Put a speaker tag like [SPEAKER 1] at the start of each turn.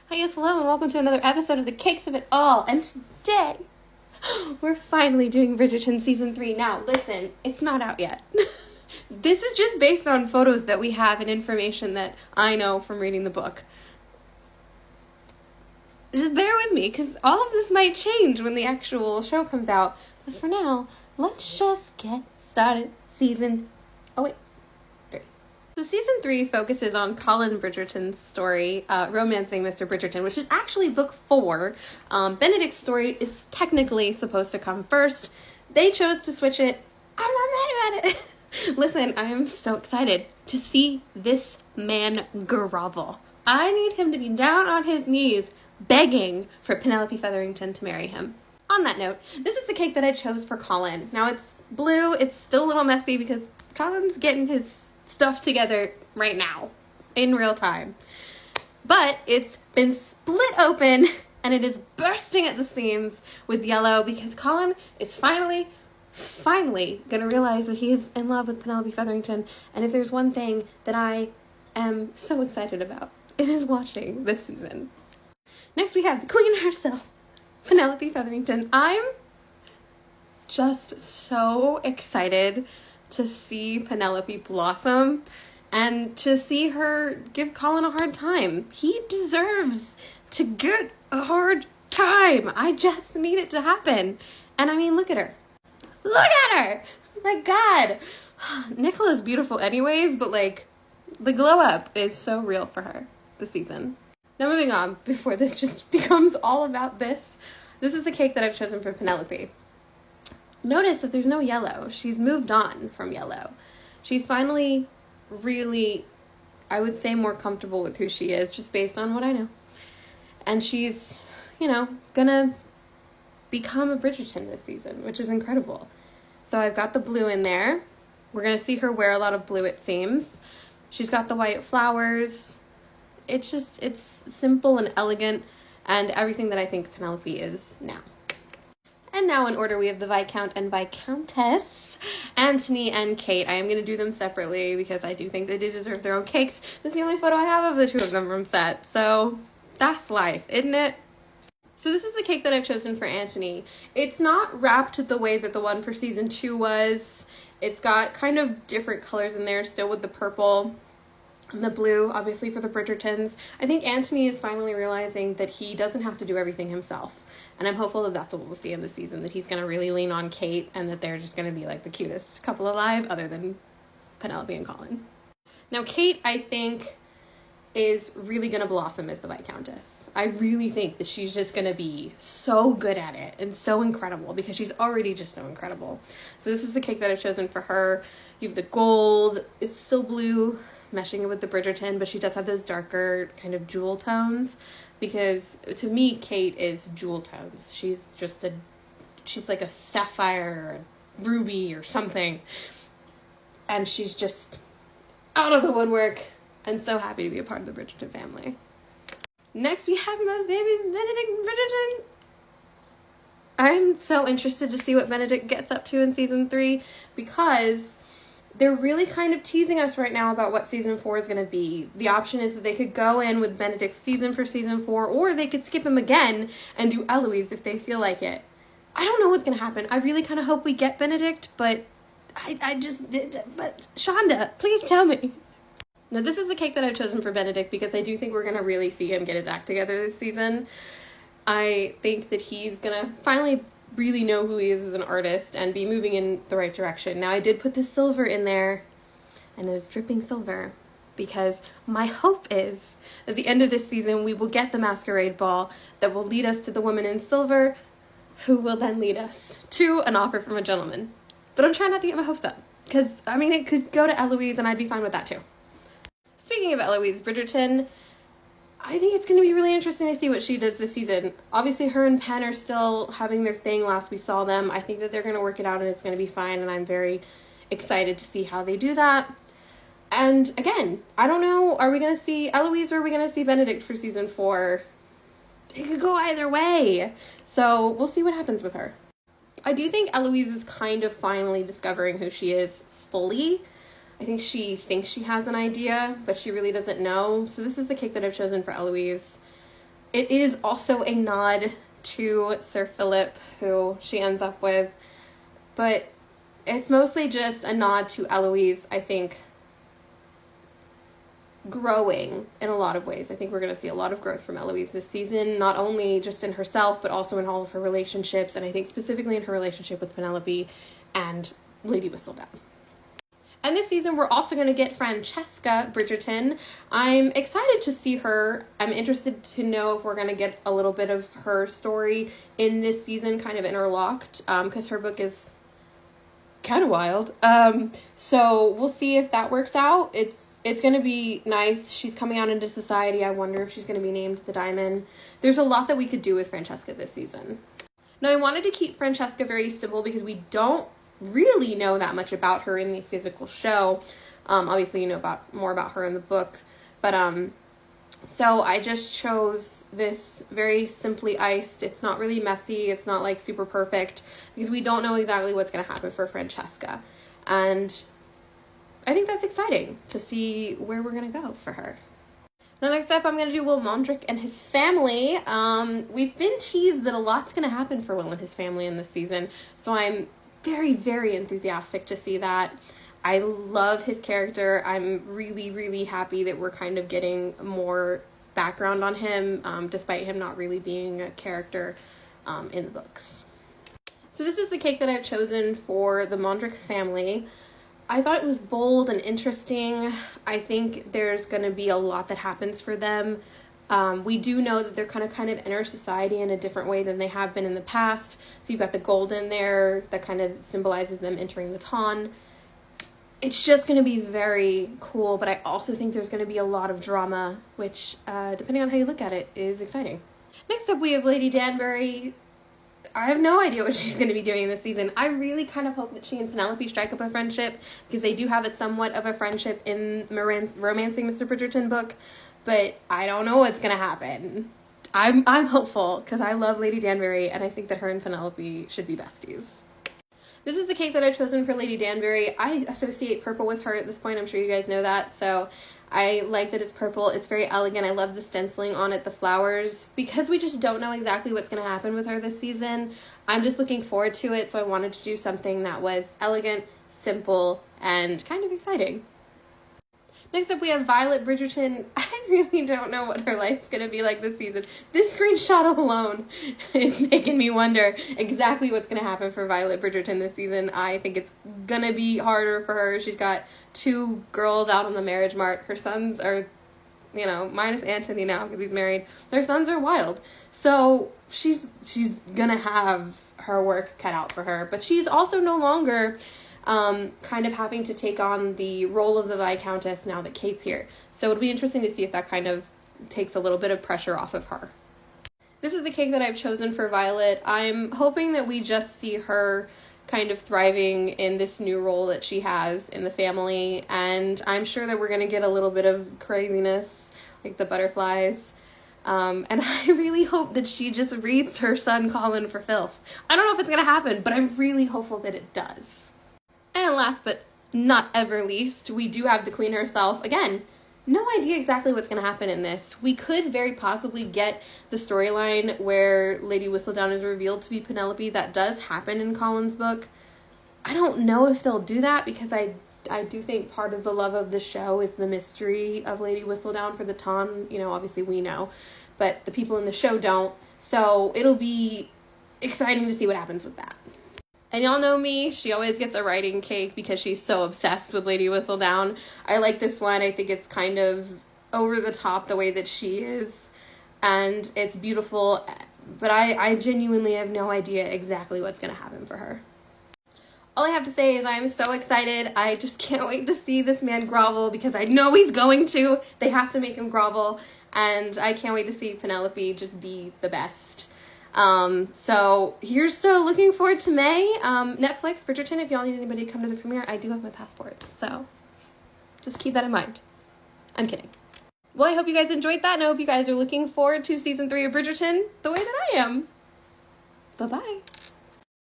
[SPEAKER 1] Hi, yes, hello, and welcome to another episode of The Cakes of It All. And today, we're finally doing Bridgerton Season 3. Now, listen, it's not out yet. This is just based on photos that we have and information that I know from reading the book. Just bear with me, because all of this might change when the actual show comes out. But for now, let's just get started. So season 3 focuses on Colin Bridgerton's story, Romancing Mr. Bridgerton, which is actually book 4. Benedict's story is technically supposed to come first. They chose to switch it. I'm not mad about it. Listen, I am so excited to see this man grovel. I need him to be down on his knees begging for Penelope Featherington to marry him. On that note, this is the cake that I chose for Colin. Now it's blue. It's still a little messy because Colin's getting his stuff together right now in real time, but it's been split open and it is bursting at the seams with yellow because Colin is finally gonna realize that he is in love with Penelope Featherington. And if there's one thing that I am so excited about, it is watching this season. Next we have the queen herself, Penelope Featherington. I'm just so excited to see Penelope blossom and to see her give Colin a hard time. He deserves to get a hard time. I just need it to happen. And I mean, look at her. Look at her! My God. Nicola's beautiful anyways, but like, the glow up is so real for her this season. Now moving on, before this just becomes all about this. This is the cake that I've chosen for Penelope. Notice that there's no yellow. She's moved on from yellow. She's finally really, I would say, more comfortable with who she is, just based on what I know. And she's, gonna become a Bridgerton this season, which is incredible. So I've got the blue in there. We're gonna see her wear a lot of blue, it seems. She's got the white flowers. It's simple and elegant, and everything that I think Penelope is now. And now in order, we have the Viscount and Viscountess, Anthony and Kate. I am going to do them separately because I do think they do deserve their own cakes. This is the only photo I have of the two of them from set. So that's life, isn't it? So this is the cake that I've chosen for Anthony. It's not wrapped the way that the one for season 2 was. It's got kind of different colors in there, still with the purple and the blue, obviously for the Bridgertons. I think Anthony is finally realizing that he doesn't have to do everything himself. And I'm hopeful that that's what we'll see in the season, that he's going to really lean on Kate and that they're just going to be like the cutest couple alive other than Penelope and Colin. Now, Kate, I think, is really going to blossom as the Viscountess. I really think that she's just going to be so good at it and so incredible because she's already just so incredible. So this is the cake that I've chosen for her. You have the gold. It's still blue, meshing it with the Bridgerton, but she does have those darker kind of jewel tones because to me, Kate is jewel tones. She's like a sapphire or a ruby or something. And she's just out of the woodwork and so happy to be a part of the Bridgerton family. Next, we have my baby Benedict Bridgerton. I'm so interested to see what Benedict gets up to in season 3 because they're really kind of teasing us right now about what season 4 is going to be. The option is that they could go in with Benedict's season for season 4, or they could skip him again and do Eloise if they feel like it. I don't know what's going to happen. I really kind of hope we get Benedict, but but Shonda, please tell me. Now this is the cake that I've chosen for Benedict because I do think we're going to really see him get his act together this season. I think that he's going to finally really know who he is as an artist and be moving in the right direction. Now I did put the silver in there and it is dripping silver because my hope is at the end of this season we will get the masquerade ball that will lead us to the woman in silver who will then lead us to an offer from a gentleman. But I'm trying not to get my hopes up because I mean it could go to Eloise and I'd be fine with that too. Speaking of Eloise Bridgerton, I think it's going to be really interesting to see what she does this season. Obviously, her and Penn are still having their thing last we saw them. I think that they're going to work it out and it's going to be fine, and I'm very excited to see how they do that. And again, I don't know, are we going to see Eloise or are we going to see Benedict for season 4? It could go either way. So we'll see what happens with her. I do think Eloise is kind of finally discovering who she is fully. I think she thinks she has an idea, but she really doesn't know. So this is the cake that I've chosen for Eloise. It is also a nod to Sir Philip, who she ends up with, but it's mostly just a nod to Eloise, I think, growing in a lot of ways. I think we're going to see a lot of growth from Eloise this season, not only just in herself, but also in all of her relationships, and I think specifically in her relationship with Penelope and Lady Whistledown. And this season, we're also going to get Francesca Bridgerton. I'm excited to see her. I'm interested to know if we're going to get a little bit of her story in this season, kind of interlocked, because her book is kind of wild. So we'll see if that works out. It's going to be nice. She's coming out into society. I wonder if she's going to be named the Diamond. There's a lot that we could do with Francesca this season. Now, I wanted to keep Francesca very simple because we don't really know that much about her in the physical show. Obviously, you know more about her in the book, but so I just chose this very simply iced. It's not really messy. It's not like super perfect because we don't know exactly what's going to happen for Francesca, and I think that's exciting to see where we're going to go for her. Now, next up, I'm going to do Will Mondrick and his family. We've been teased that a lot's going to happen for Will and his family in this season, so I'm very, very enthusiastic to see that. I love his character. I'm really, really happy that we're kind of getting more background on him, despite him not really being a character in the books. So this is the cake that I've chosen for the Mondrick family. I thought it was bold and interesting. I think there's going to be a lot that happens for them. We do know that they're kind of enter society in a different way than they have been in the past. So you've got the gold in there that kind of symbolizes them entering the ton. It's just going to be very cool, but I also think there's going to be a lot of drama, which, depending on how you look at it, is exciting. Next up, we have Lady Danbury. I have no idea what she's going to be doing this season. I really kind of hope that she and Penelope strike up a friendship, because they do have a somewhat of a friendship in Romancing Mr. Bridgerton book, but I don't know what's going to happen. I'm hopeful, because I love Lady Danbury, and I think that her and Penelope should be besties. This is the cake that I've chosen for Lady Danbury. I associate purple with her at this point. I'm sure you guys know that, so I like that it's purple. It's very elegant. I love the stenciling on it, the flowers. Because we just don't know exactly what's going to happen with her this season, I'm just looking forward to it, so I wanted to do something that was elegant, simple, and kind of exciting. Next up, we have Violet Bridgerton. I really don't know what her life's going to be like this season. This screenshot alone is making me wonder exactly what's going to happen for Violet Bridgerton this season. I think it's going to be harder for her. She's got 2 girls out on the marriage mart. Her sons are, minus Anthony now because he's married. Their sons are wild. So she's going to have her work cut out for her. But she's also no longer kind of having to take on the role of the Viscountess now that Kate's here. So it'll be interesting to see if that kind of takes a little bit of pressure off of her. This is the cake that I've chosen for Violet. I'm hoping that we just see her kind of thriving in this new role that she has in the family, and I'm sure that we're going to get a little bit of craziness, like the butterflies. And I really hope that she just reads her son Colin for filth. I don't know if it's going to happen, but I'm really hopeful that it does. And last but not ever least, we do have the Queen herself. Again, no idea exactly what's going to happen in this. We could very possibly get the storyline where Lady Whistledown is revealed to be Penelope. That does happen in Colin's book. I don't know if they'll do that, because I do think part of the love of the show is the mystery of Lady Whistledown for the ton. Obviously we know, but the people in the show don't. So it'll be exciting to see what happens with that. And y'all know me, she always gets a writing cake because she's so obsessed with Lady Whistledown. I like this one. I think it's kind of over the top the way that she is, and it's beautiful, but I genuinely have no idea exactly what's going to happen for her. All I have to say is I'm so excited. I just can't wait to see this man grovel, because I know he's going to. They have to make him grovel, and I can't wait to see Penelope just be the best. So here's to looking forward to May. Netflix, Bridgerton, if y'all need anybody to come to the premiere, I do have my passport. So just keep that in mind. I'm kidding. Well, I hope you guys enjoyed that, and I hope you guys are looking forward to season 3 of Bridgerton the way that I am. Bye-bye.